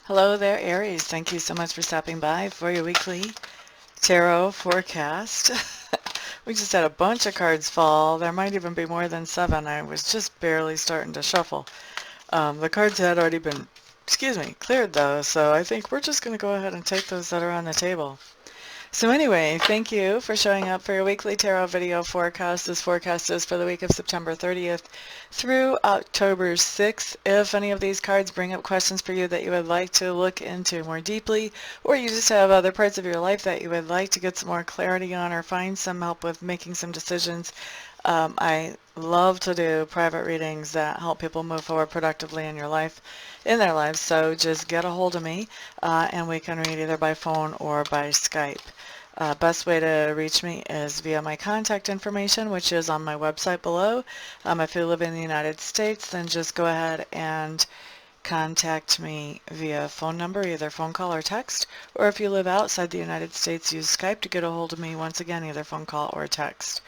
Hello there, Aries. Thank you so much for stopping by for your weekly tarot forecast. We just had a bunch of cards fall. There might even be more than 7. I was just barely starting to shuffle. The cards had already been, cleared though, so I think we're just going to go ahead and take those that are on the table. So anyway, thank you for showing up for your weekly tarot video forecast. This forecast is for the week of September 30th through October 6th. If any of these cards bring up questions for you that you would like to look into more deeply, or you just have other parts of your life that you would like to get some more clarity on or find some help with making some decisions, I love to do private readings that help people move forward productively in their lives. So just get a hold of me, and we can read either by phone or by Skype. Best way to reach me is via my contact information, which is on my website below. If you live in the United States, then just go ahead and contact me via phone number, either phone call or text. Or if you live outside the United States, use Skype to get a hold of me, once again, either phone call or text.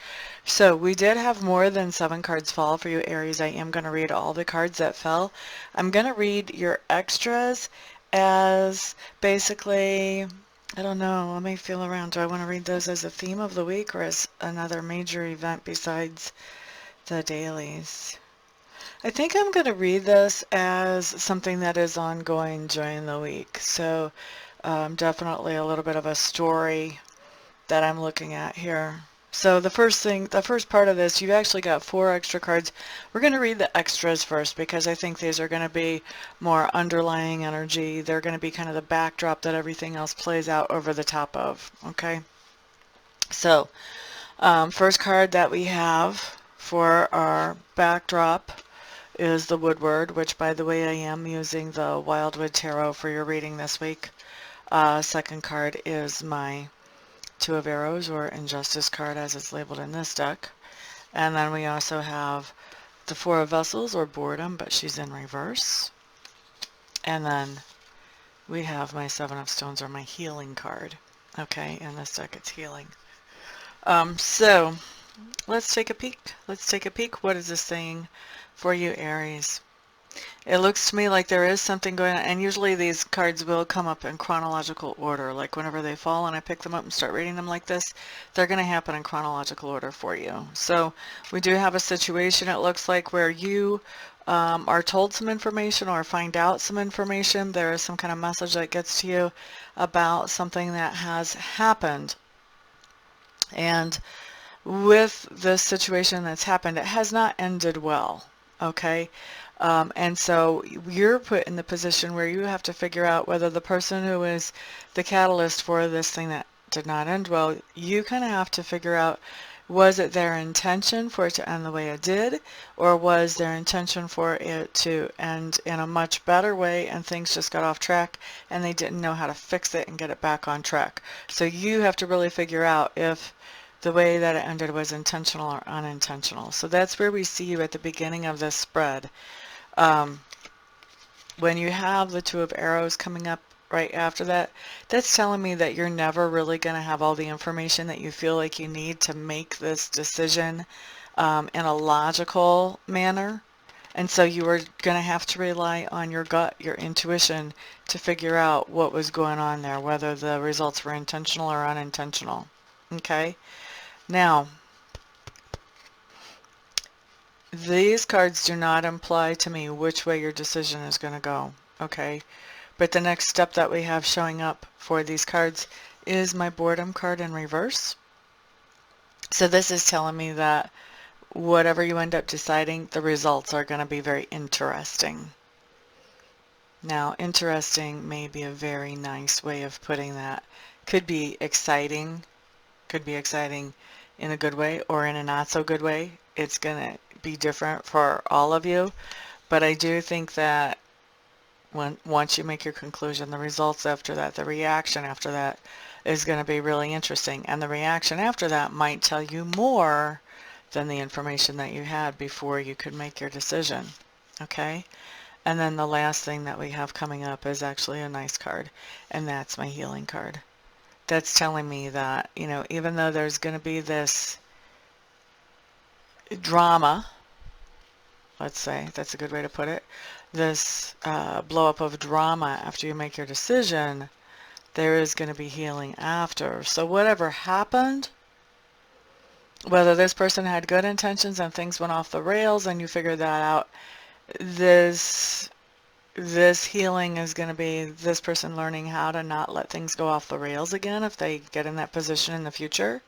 So we did have more than 7 cards fall for you, Aries. I am going to read all the cards that fell. I'm going to read your extras as basically, I don't know, let me feel around. Do I want to read those as a theme of the week or as another major event besides the dailies? I think I'm going to read this as something that is ongoing during the week. So definitely a little bit of a story that I'm looking at here. So the first part of this, you've actually got 4 extra cards. We're going to read the extras first because I think these are going to be more underlying energy. They're going to be kind of the backdrop that everything else plays out over the top of. Okay. So first card that we have for our backdrop is the Woodward, which, by the way, I am using the Wildwood Tarot for your reading this week. Second card is my Two of Arrows, or Injustice card as it's labeled in this deck. And then we also have the Four of Vessels, or Boredom, but she's in reverse. And then we have my Seven of Stones, or my Healing card. Okay, in this deck it's Healing. So let's take a peek. Let's take a peek. What is this saying for you, Aries? It looks to me like there is something going on, and usually these cards will come up in chronological order. Like whenever they fall and I pick them up and start reading them like this, they're going to happen in chronological order for you. So we do have a situation, it looks like, where you are told some information or find out some information. There is some kind of message that gets to you about something that has happened. And with this situation that's happened, it has not ended well. Okay. And so you're put in the position where you have to figure out whether the person who is the catalyst for this thing that did not end well, you kind of have to figure out, was it their intention for it to end the way it did, or was their intention for it to end in a much better way and things just got off track and they didn't know how to fix it and get it back on track. So you have to really figure out if the way that it ended was intentional or unintentional. So that's where we see you at the beginning of this spread. When you have the Two of Arrows coming up right after that, that's telling me that you're never really going to have all the information that you feel like you need to make this decision in a logical manner. And so you are going to have to rely on your gut, your intuition, to figure out what was going on there, whether the results were intentional or unintentional. Okay? Now, these cards do not imply to me which way your decision is going to go, okay? But the next step that we have showing up for these cards is my Boredom card in reverse. So this is telling me that whatever you end up deciding, the results are going to be very interesting. Now, interesting may be a very nice way of putting that. Could be exciting in a good way or in a not so good way. It's going to be different for all of you, but I do think that once you make your conclusion, the results after that, the reaction after that is going to be really interesting, and the reaction after that might tell you more than the information that you had before you could make your decision. Okay? And then the last thing that we have coming up is actually a nice card, and that's my Healing card. That's telling me that, you know, even though there's going to be this drama, let's say, that's a good way to put it, this blow up of drama after you make your decision, there is going to be healing after. So whatever happened, whether this person had good intentions and things went off the rails and you figured that out, this healing is going to be this person learning how to not let things go off the rails again if they get in that position in the future.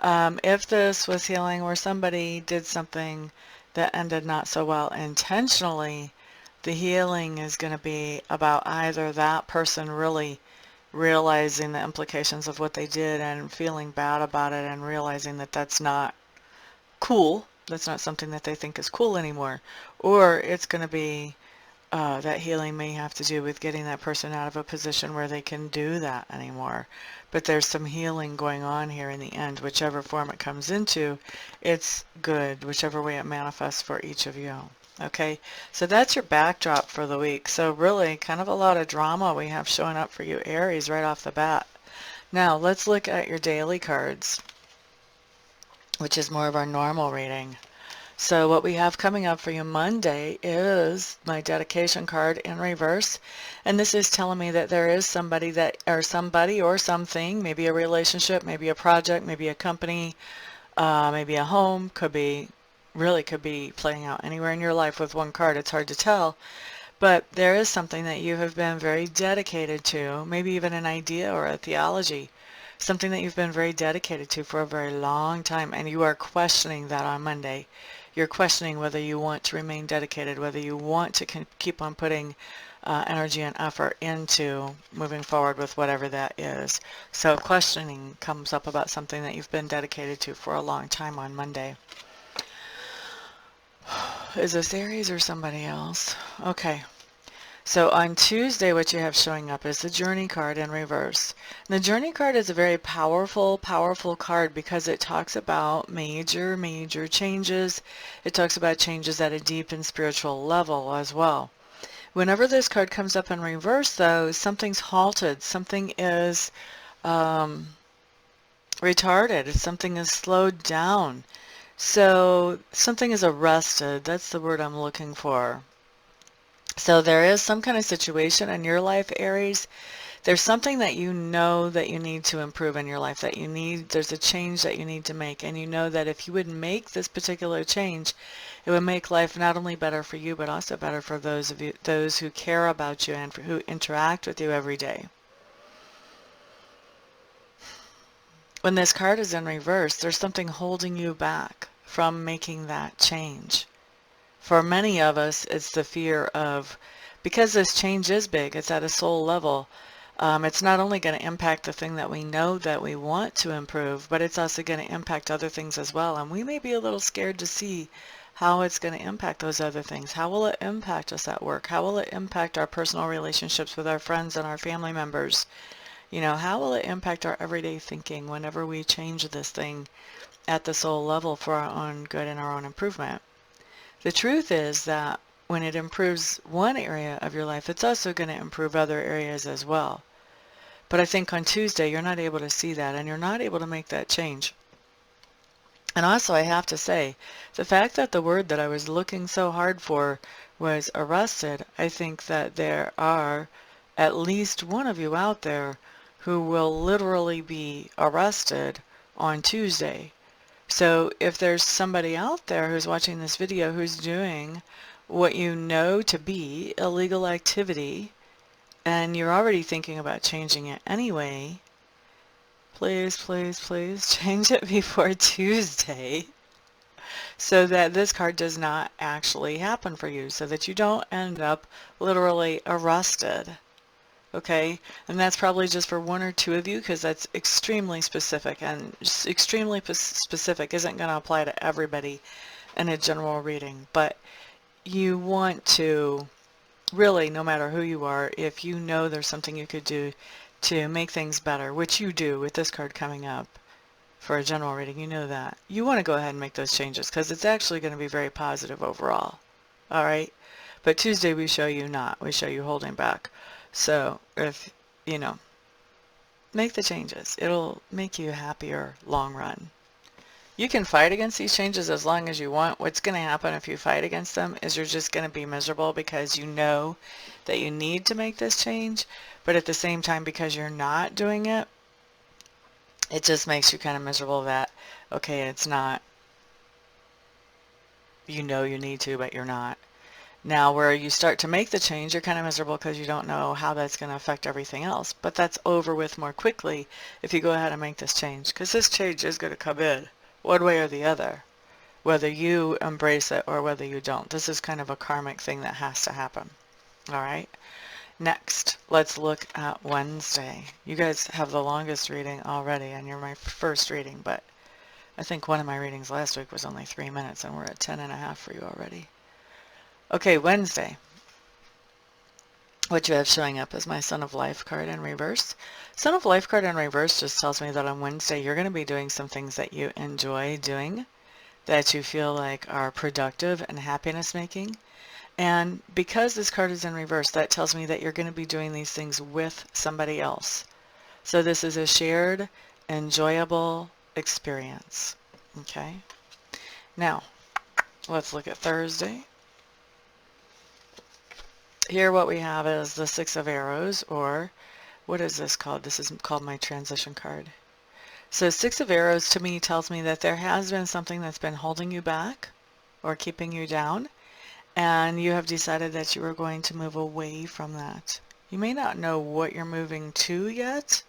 If this was healing where somebody did something that ended not so well intentionally, the healing is going to be about either that person really realizing the implications of what they did and feeling bad about it and realizing that that's not cool, that's not something that they think is cool anymore, or it's going to be that healing may have to do with getting that person out of a position where they can do that anymore. But there's some healing going on here in the end. Whichever form it comes into, it's good, whichever way it manifests for each of you. Okay, so that's your backdrop for the week. So really kind of a lot of drama we have showing up for you, Aries, right off the bat. Now let's look at your daily cards, which is more of our normal reading. So what we have coming up for you Monday is my dedication card in reverse. And this is telling me that there is somebody or something, maybe a relationship, maybe a project, maybe a company, maybe a home, could be playing out anywhere in your life with one card. It's hard to tell. But there is something that you have been very dedicated to, maybe even an idea or a theology, something that you've been very dedicated to for a very long time, and you are questioning that on Monday. You're questioning whether you want to remain dedicated, whether you want to keep on putting energy and effort into moving forward with whatever that is. So questioning comes up about something that you've been dedicated to for a long time on Monday. Is this Aries or somebody else? Okay. So on Tuesday, what you have showing up is the Journey card in reverse. And the Journey card is a very powerful, powerful card because it talks about major, major changes. It talks about changes at a deep and spiritual level as well. Whenever this card comes up in reverse, though, something's halted. Something is retarded. Something is slowed down. So something is arrested. That's the word I'm looking for. So there is some kind of situation in your life, Aries. There's something that you know that you need to improve in your life, that you need, there's a change that you need to make. And you know that if you would make this particular change, it would make life not only better for you, but also better for those who care about you and who interact with you every day. When this card is in reverse, there's something holding you back from making that change. For many of us, it's the fear of, because this change is big, it's at a soul level, it's not only going to impact the thing that we know that we want to improve, but it's also going to impact other things as well. And we may be a little scared to see how it's going to impact those other things. How will it impact us at work? How will it impact our personal relationships with our friends and our family members? You know, how will it impact our everyday thinking whenever we change this thing at the soul level for our own good and our own improvement? The truth is that when it improves one area of your life, it's also going to improve other areas as well. But I think on Tuesday, you're not able to see that, and you're not able to make that change. And also, I have to say, the fact that the word that I was looking so hard for was arrested, I think that there are at least one of you out there who will literally be arrested on Tuesday. So if there's somebody out there who's watching this video who's doing what you know to be illegal activity, and you're already thinking about changing it anyway, please, please, please change it before Tuesday so that this card does not actually happen for you, so that you don't end up literally arrested. Okay, and that's probably just for one or two of you because that's extremely specific, and just extremely specific isn't going to apply to everybody in a general reading. But you want to really, no matter who you are, if you know there's something you could do to make things better, which you do with this card coming up for a general reading, you know that. You want to go ahead and make those changes because it's actually going to be very positive overall. All right? But Tuesday we show you not. We show you holding back. So if, you know, make the changes. It'll make you happier long run. You can fight against these changes as long as you want. What's going to happen if you fight against them is you're just going to be miserable because you know that you need to make this change, but at the same time, because you're not doing it, it just makes you kind of miserable that, okay, it's not, you know you need to, but you're not. Now, where you start to make the change, you're kind of miserable because you don't know how that's going to affect everything else. But that's over with more quickly if you go ahead and make this change, because this change is going to come in one way or the other, whether you embrace it or whether you don't. This is kind of a karmic thing that has to happen. All right. Next, let's look at Wednesday. You guys have the longest reading already, and you're my first reading, but I think one of my readings last week was only 3 minutes, and we're at 10.5 for you already. Okay, Wednesday. What you have showing up is my Son of Life card in reverse. Son of Life card in reverse just tells me that on Wednesday you're going to be doing some things that you enjoy doing, that you feel like are productive and happiness making. And because this card is in reverse, that tells me that you're going to be doing these things with somebody else. So this is a shared, enjoyable experience. Okay. Now, let's look at Thursday. Here what we have is the Six of Arrows, or what is this called? This is called my transition card. So Six of Arrows to me tells me that there has been something that's been holding you back or keeping you down, and you have decided that you are going to move away from that. You may not know what you're moving to yet,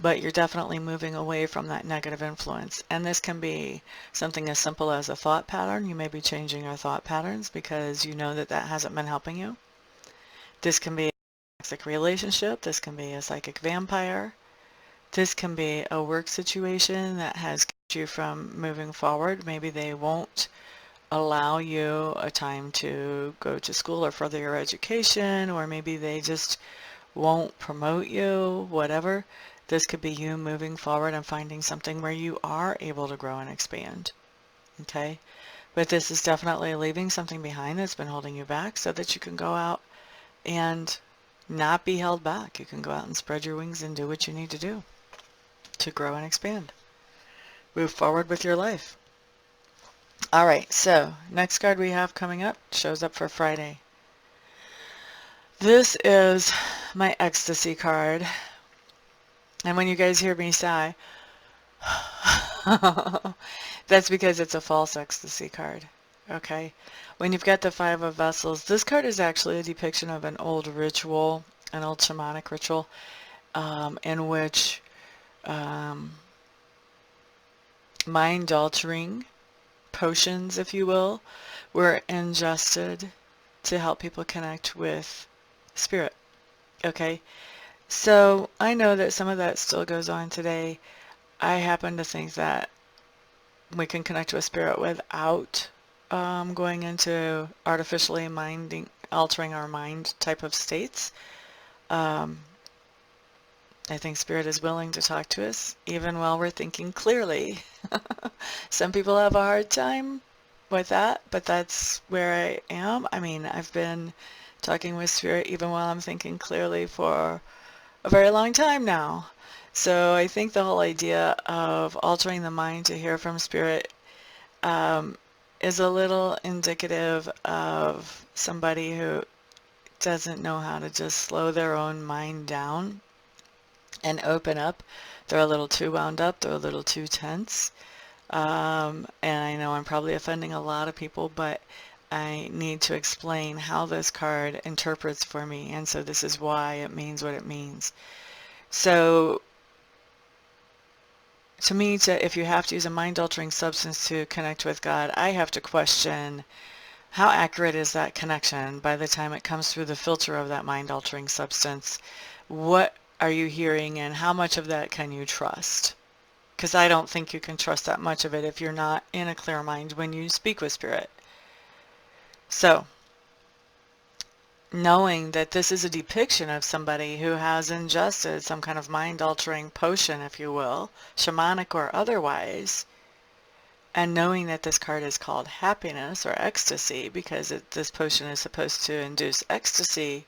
but you're definitely moving away from that negative influence. And this can be something as simple as a thought pattern. You may be changing your thought patterns because you know that that hasn't been helping you. This can be a toxic relationship. This can be a psychic vampire. This can be a work situation that has kept you from moving forward. Maybe they won't allow you a time to go to school or further your education, or maybe they just won't promote you, whatever. This could be you moving forward and finding something where you are able to grow and expand. Okay? But this is definitely leaving something behind that's been holding you back so that you can go out and not be held back. You can go out and spread your wings and do what you need to do to grow and expand. Move forward with your life. All right, so next card we have coming up shows up for Friday. This is my ecstasy card. And when you guys hear me sigh, that's because it's a false ecstasy card. Okay? When you've got the Five of Vessels, this card is actually a depiction of an old ritual, an old shamanic ritual, in which mind-altering potions, if you will, were ingested to help people connect with spirit. Okay? So I know that some of that still goes on today. I happen to think that we can connect with spirit without going into artificially altering our mind type of states. I think spirit is willing to talk to us even while we're thinking clearly. Some people have a hard time with that, but that's where I am. I mean, I've been talking with spirit even while I'm thinking clearly for a very long time now. So I think the whole idea of altering the mind to hear from spirit is a little indicative of somebody who doesn't know how to just slow their own mind down and open up. They're a little too wound up. They're a little too tense. And I know I'm probably offending a lot of people, but I need to explain how this card interprets for me. And so this is why it means what it means. So to me, if you have to use a mind-altering substance to connect with God, I have to question how accurate is that connection by the time it comes through the filter of that mind-altering substance. What are you hearing and how much of that can you trust? Because I don't think you can trust that much of it if you're not in a clear mind when you speak with spirit. So, knowing that this is a depiction of somebody who has ingested some kind of mind-altering potion, if you will, shamanic or otherwise, and knowing that this card is called happiness or ecstasy because this potion is supposed to induce ecstasy,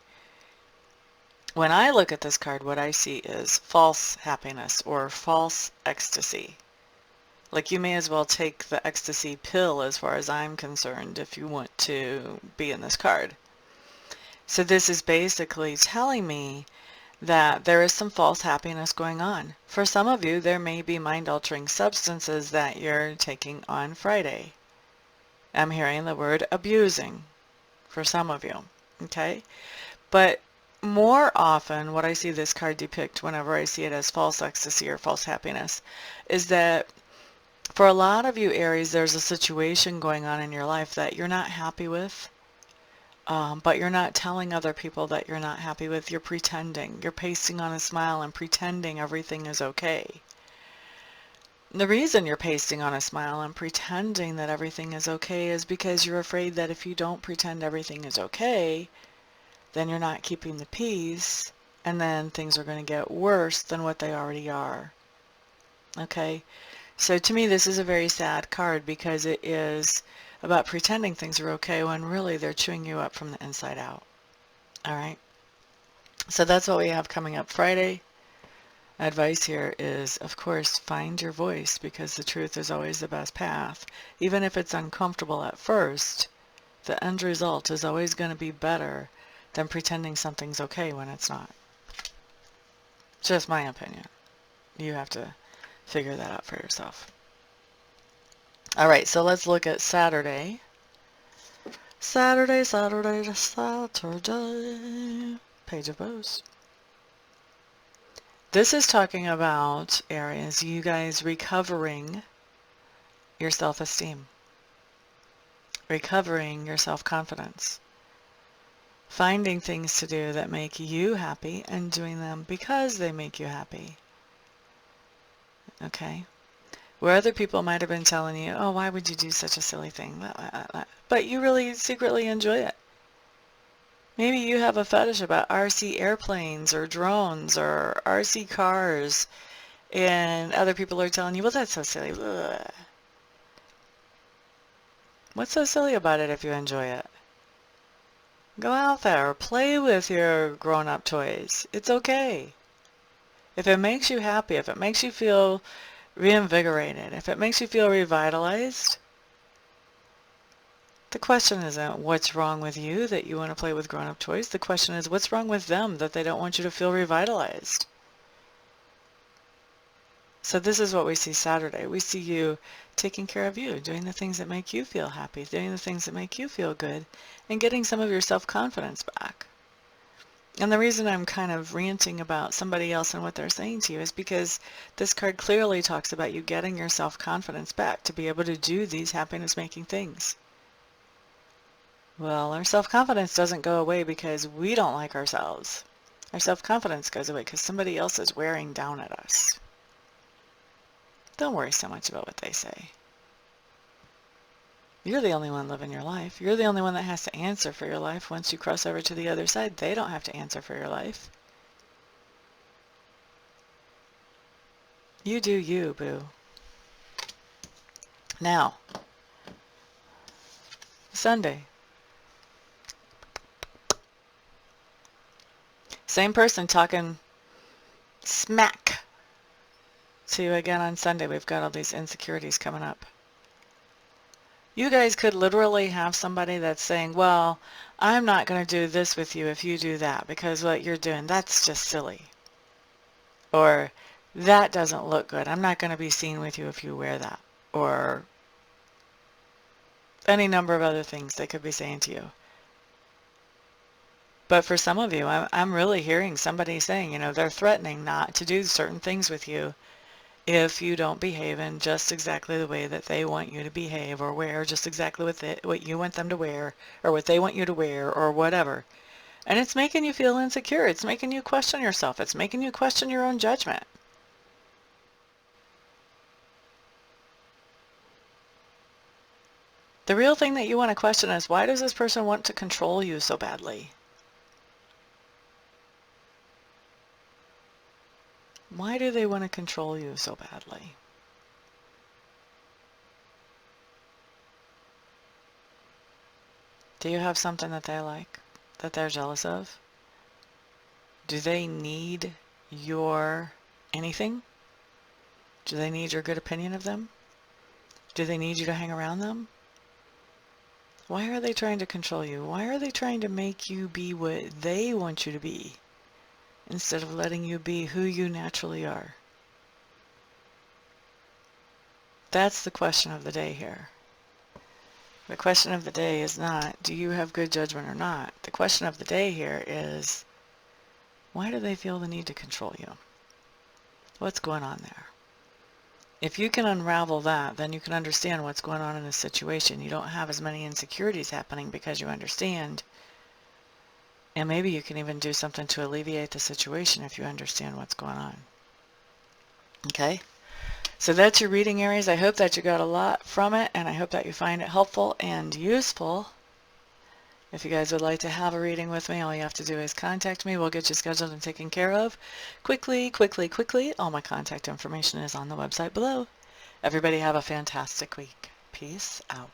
when I look at this card, what I see is false happiness or false ecstasy. Like, you may as well take the ecstasy pill as far as I'm concerned if you want to be in this card. So this is basically telling me that there is some false happiness going on. For some of you, there may be mind-altering substances that you're taking on Friday. I'm hearing the word abusing for some of you, okay? But more often, what I see this card depict whenever I see it as false ecstasy or false happiness is that for a lot of you, Aries, there's a situation going on in your life that you're not happy with. But you're not telling other people that you're not happy with. You're pretending. You're pasting on a smile and pretending everything is okay. The reason you're pasting on a smile and pretending that everything is okay is because you're afraid that if you don't pretend everything is okay, then you're not keeping the peace, and then things are going to get worse than what they already are. Okay? So to me, this is a very sad card because it is about pretending things are okay when really they're chewing you up from the inside out. All right? So that's what we have coming up Friday. Advice here is, of course, find your voice because the truth is always the best path. Even if it's uncomfortable at first, the end result is always going to be better than pretending something's okay when it's not. Just my opinion. You have to figure that out for yourself. All right, so let's look at Saturday. Saturday. Page of Bows. This is talking about, Aries, you guys recovering your self-esteem, recovering your self-confidence, finding things to do that make you happy and doing them because they make you happy. Okay? Where other people might have been telling you, oh, why would you do such a silly thing? But you really secretly enjoy it. Maybe you have a fetish about RC airplanes or drones or RC cars, and other people are telling you, well, that's so silly. Ugh. What's so silly about it if you enjoy it? Go out there, play with your grown-up toys. It's okay. If it makes you happy, if it makes you feel reinvigorated, if it makes you feel revitalized, the question isn't what's wrong with you that you want to play with grown-up toys. The question is what's wrong with them that they don't want you to feel revitalized. So this is what we see Saturday. We see you taking care of you, doing the things that make you feel happy, doing the things that make you feel good, and getting some of your self-confidence back. And the reason I'm kind of ranting about somebody else and what they're saying to you is because this card clearly talks about you getting your self-confidence back to be able to do these happiness-making things. Well, our self-confidence doesn't go away because we don't like ourselves. Our self-confidence goes away because somebody else is wearing down at us. Don't worry so much about what they say. You're the only one living your life. You're the only one that has to answer for your life. Once you cross over to the other side, they don't have to answer for your life. You do you, boo. Now, Sunday. Same person talking smack to you again on Sunday. We've got all these insecurities coming up. You guys could literally have somebody that's saying, well, I'm not going to do this with you if you do that because what you're doing, that's just silly. Or that doesn't look good. I'm not going to be seen with you if you wear that. Or any number of other things they could be saying to you. But for some of you, I'm really hearing somebody saying, you know, they're threatening not to do certain things with you if you don't behave in just exactly the way that they want you to behave or wear just exactly what you want them to wear or what they want you to wear or whatever. And it's making you feel insecure. It's making you question yourself. It's making you question your own judgment. The real thing that you want to question is, why does this person want to control you so badly? Why do they want to control you so badly? Do you have something that they like, that they're jealous of? Do they need your anything? Do they need your good opinion of them? Do they need you to hang around them? Why are they trying to control you? Why are they trying to make you be what they want you to be instead of letting you be who you naturally are? That's the question of the day here. The question of the day is not, do you have good judgment or not? The question of the day here is, why do they feel the need to control you? What's going on there? If you can unravel that, then you can understand what's going on in this situation. You don't have as many insecurities happening because you understand. And maybe you can even do something to alleviate the situation if you understand what's going on. Okay? So that's your reading, Aries. I hope that you got a lot from it, and I hope that you find it helpful and useful. If you guys would like to have a reading with me, all you have to do is contact me. We'll get you scheduled and taken care of. Quickly, quickly, quickly. All my contact information is on the website below. Everybody have a fantastic week. Peace out.